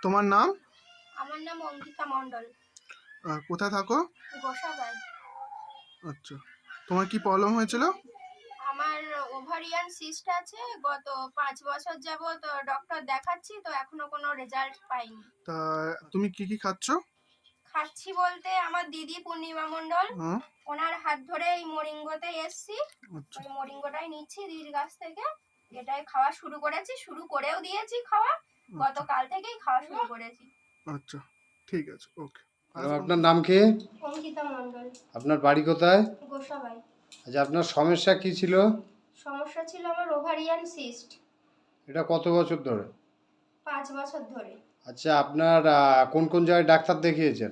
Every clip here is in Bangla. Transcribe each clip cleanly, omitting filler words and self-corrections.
তোমার নাম? আমার নাম অঙ্কিতা মণ্ডল। কোথায় থাকো? গোসাবাই। আচ্ছা, তোমার কি প্রবলেম হয়েছিল? আমার ওভারিয়ান সিস্ট আছে, গত 5 বছর যাবত ডক্টর দেখাচ্ছি, তো এখনো কোনো রেজাল্ট পাইনি। তা তুমি কি খাচ্ছ? খাচ্ছি বলতে আমার দিদি পূর্ণিমা মণ্ডল, হ্যাঁ। ওনার হাত ধরে এই মরিঙ্গোতে এসছি। আচ্ছা। ওই মরিঙ্গোটাই নিচ্ছি দিদির কাছ থেকে, এটাই খাওয়া শুরু করেছি, শুরু করেও দিয়েছি খাওয়া, গতকাল থেকেই খাওয়া শুরু করেছি। আচ্ছা, ঠিক আছে, ওকে। আপনার নাম কি? অঙ্কিতা মণ্ডল। আপনার বাড়ি কোথায়? গোসাবাই। আচ্ছা, আপনার সমস্যা কি ছিল? সমস্যা ছিল আমার ওভারিয়ান সিস্ট। এটা কত বছর ধরে? 5 বছর ধরে। আচ্ছা, আপনার কোন কোন জায়গায় ডাক্তার দেখিয়েছেন?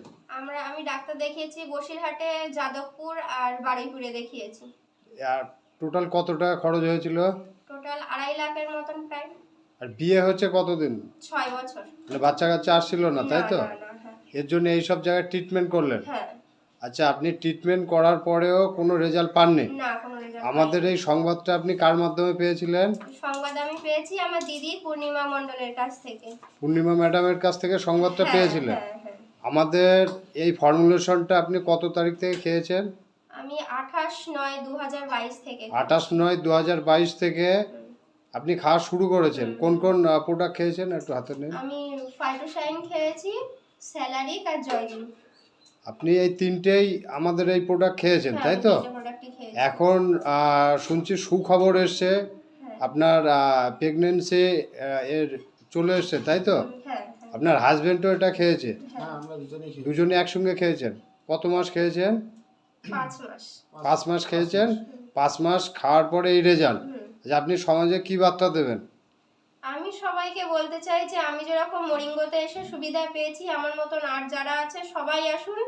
আমি ডাক্তার দেখিয়েছি বসিরহাটে, যাদবপুর আর বারুইপুরে দেখিয়েছি। আর টোটাল কত টাকা খরচ হয়েছিল? টোটাল 2.5 লাখের মতন প্রায়। আর বিয়ে হচ্ছে কতদিন? 6 বছর। মানে বাচ্চা কাচ্চা আসছিল না, তাই তো? না, হ্যাঁ। এর জন্য এই সব জায়গায় ট্রিটমেন্ট করলেন? হ্যাঁ। আচ্ছা, আপনি ট্রিটমেন্ট করার পরেও কোনো রেজাল্ট পাননি? না, কোনো রেজাল্ট। আমাদের এই সংবাদটা আপনি কার মাধ্যমে পেয়েছিলেন? সংবাদ আমি পেয়েছি আমার দিদি পূর্ণিমা মণ্ডলের কাছ থেকে। পূর্ণিমা ম্যাডামের কাছ থেকে সংবাদটা পেয়েছিলেন? হ্যাঁ। আমাদের এই ফর্মুলেশনটা আপনি কত তারিখ থেকে খেয়েছেন? আমি 28/9/2022 থেকে। 28/9/2022 থেকে আপনি খাওয়া শুরু করেছেন। কোন কোন প্রোডাক্ট খেয়েছেন একটু হাতে নিন। আমি ফাইটোশাইন খেয়েছি, স্যালারিক আর জয়দিন। আপনি এই তিনটেই আমাদের এই প্রোডাক্ট খেয়েছেন, তাই তো? এখন শুনছি সুখবর এসছে, আপনার প্রেগনেন্সি এর চলে এসছে, তাই তো? আপনার হাজবেন্ডও এটা খেয়েছে? দুজনে একসঙ্গে খেয়েছেন? কত মাস খেয়েছেন? 5 মাস। 5 মাস খেয়েছেন। 5 মাস খাওয়ার পরে এই রেজাল্ট। আপনি সমাজে কি বার্তা দেবেন? আমি সবাইকে বলতে চাই যে আমি যেরকম মরিঙ্গোতে এসে সুবিধা পেয়েছি, আমার মতন আর যারা আছে সবাই আসুন।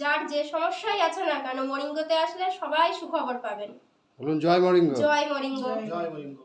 যার যে সমস্যাই আছে না কেন, মরিঙ্গোতে আসলে সবাই সুখবর পাবেন। বলুন জয় মরিঙ্গো। জয় মরিঙ্গো। জয় মরিঙ্গো।